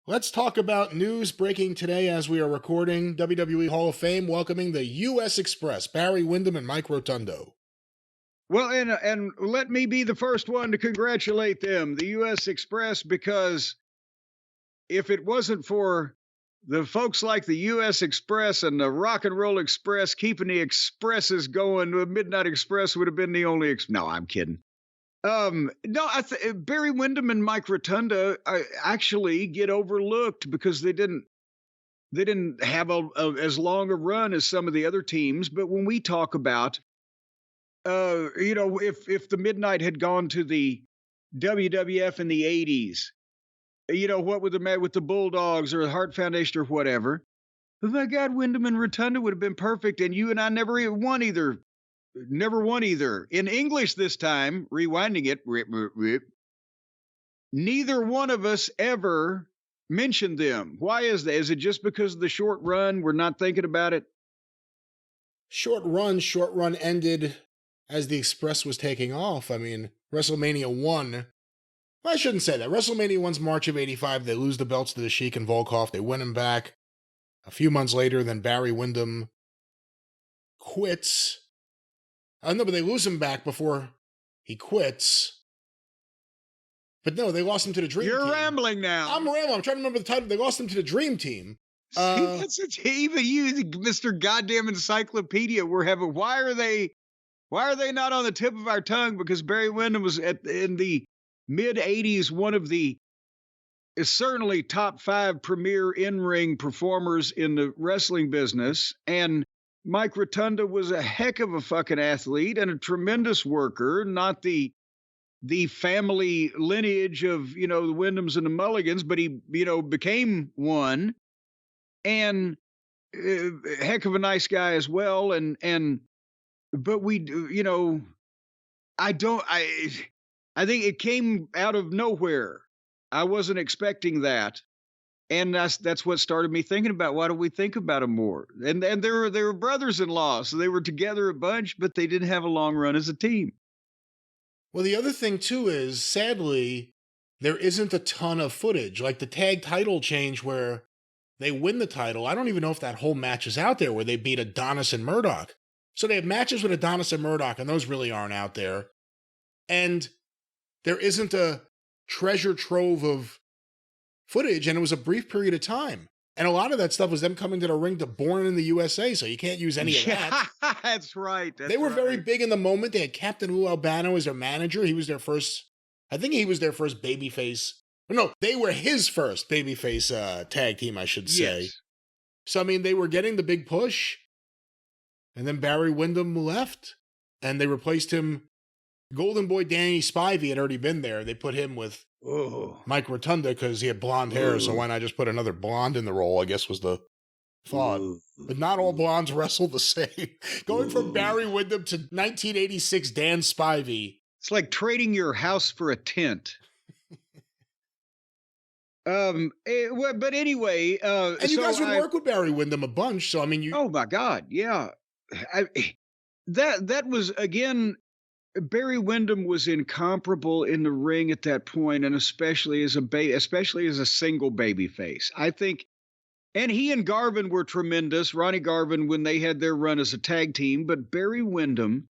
Let's talk about news breaking today as we are recording. WWE Hall of Fame welcoming the U.S. Express, Barry Windham and Mike Rotundo. Well, and let me be the first one to congratulate them, the U.S. Express, because if it wasn't for the folks like the U.S. Express and the Rock and Roll Express keeping the expresses going, the Midnight Express would have been the only. No, I'm kidding. No, Barry Windham and Mike Rotunda actually get overlooked because they didn't have as long a run as some of the other teams. But when we talk about if the Midnight had gone to the WWF in the 80s, what would the matter with the Bulldogs or the Hart Foundation or whatever? Oh my God, Wyndham and Rotunda would have been perfect, and you and I never won either. Never won either. In English this time, rewinding it, neither one of us ever mentioned them. Why is that? Is it just because of the short run? We're not thinking about it? Short run ended as the Express was taking off. I mean, WrestleMania 1. Well, I shouldn't say that. WrestleMania 1's March of 85. They lose the belts to the Sheik and Volkov. They win them back. A few months later, then Barry Windham quits. No, but they lose him back before he quits. But no, they lost him to the Dream Team. You're rambling now. I'm rambling. I'm trying to remember the title. They lost him to the Dream Team. Even you, Mr. Goddamn Encyclopedia, we're having. Why are they not on the tip of our tongue? Because Barry Windham was in the mid '80s, one of the certainly top 5 premier in-ring performers in the wrestling business, and Mike Rotunda was a heck of a fucking athlete and a tremendous worker, not the family lineage of, the Wyndhams and the Mulligans, but he, became one, and heck of a nice guy as well. But we, I think it came out of nowhere. I wasn't expecting that. And that's what started me thinking about, why don't we think about them more? And they were brothers-in-law, so they were together a bunch, but they didn't have a long run as a team. Well, the other thing, too, is, sadly, there isn't a ton of footage. Like the tag title change where they win the title, I don't even know if that whole match is out there where they beat Adonis and Murdoch. So they have matches with Adonis and Murdoch, and those really aren't out there. And there isn't a treasure trove of footage, and it was a brief period of time. And a lot of that stuff was them coming to the ring to Born in the USA, so you can't use any of that. That's right. They were very big in the moment. They had Captain Lou Albano as their manager. He was their first, I think he was their first babyface. No, they were his first babyface tag team, I should say. Yes. So, I mean, they were getting the big push. And then Barry Windham left, and they replaced him. Golden Boy Danny Spivey had already been there. They put him with Mike Rotunda because he had blonde hair, so why not just put another blonde in the role, I guess was the thought. But not all blondes wrestle the same. Going from Barry Windham to 1986 Dan Spivey. It's like trading your house for a tent. But anyway, and you guys would work with Barry Windham a bunch, so I mean, Oh my God, yeah, that was again. Barry Windham was incomparable in the ring at that point, and especially as a single baby face. I think, and he and Garvin were tremendous. Ronnie Garvin when they had their run as a tag team, but Barry Windham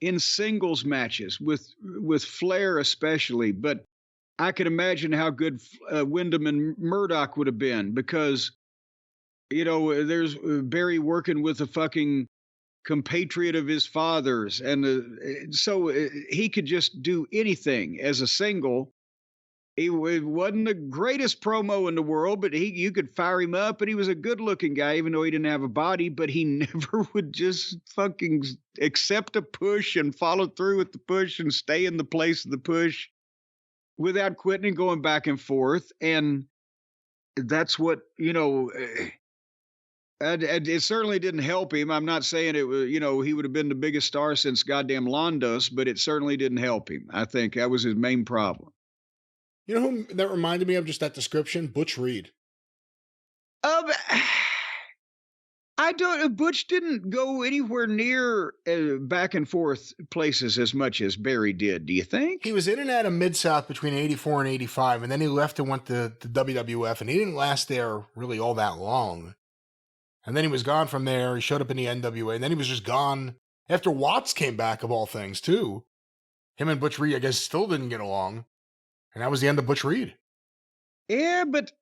in singles matches with Flair especially. But I can imagine how good Windham and Murdoch would have been because, there's Barry working with a fucking compatriot of his father's, and so he could just do anything as a single. It wasn't the greatest promo in the world, but you could fire him up, and he was a good-looking guy, even though he didn't have a body. But he never would just fucking accept a push and follow through with the push and stay in the place of the push without quitting and going back and forth. And that's what it certainly didn't help him. I'm not saying it was, he would have been the biggest star since goddamn Londos, but it certainly didn't help him. I think that was his main problem. You know who that reminded me of, just that description? Butch Reed. I I don't. Butch didn't go anywhere near back and forth places as much as Barry did. Do you think? He was in and out of Mid-South between 84 and 85, and then he left and went to WWF, and he didn't last there really all that long. And then he was gone from there. He showed up in the NWA, and then he was just gone after Watts came back, of all things, too. Him and Butch Reed, I guess, still didn't get along. And that was the end of Butch Reed. Yeah, but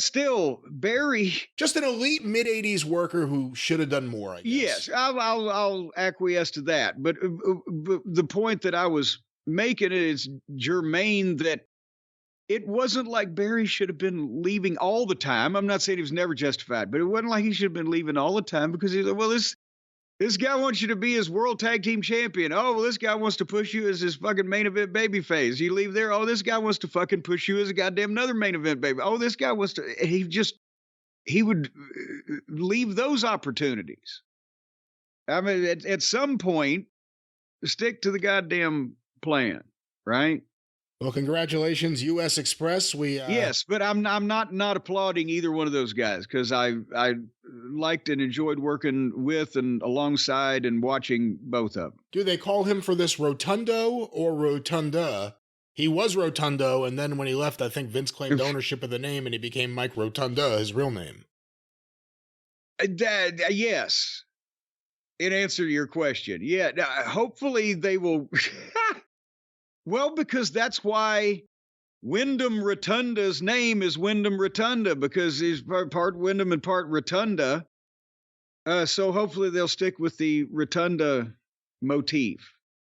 still, Barry. Just an elite mid-'80s worker who should have done more, I guess. Yes, I'll acquiesce to that. But the point that I was making is germane, that it wasn't like Barry should have been leaving all the time. I'm not saying he was never justified, but it wasn't like he should have been leaving all the time, because he's like, well, this guy wants you to be his world tag team champion. Oh, well, this guy wants to push you as his fucking main event babyface. You leave there. Oh, this guy wants to fucking push you as a goddamn another main event baby. Oh, this guy wants to. He would leave those opportunities. I mean, at some point, stick to the goddamn plan, right? Well, congratulations, U.S. Express. Yes, but I'm not applauding either one of those guys, because I liked and enjoyed working with and alongside and watching both of them. Do they call him for this Rotundo or Rotunda? He was Rotundo, and then when he left, I think Vince claimed ownership of the name, and he became Mike Rotunda, his real name. Yes. In answer to your question, yeah. Hopefully they will. Well, because that's why Windham Rotunda's name is Windham Rotunda, because he's part Windham and part Rotunda. So hopefully they'll stick with the Rotunda motif.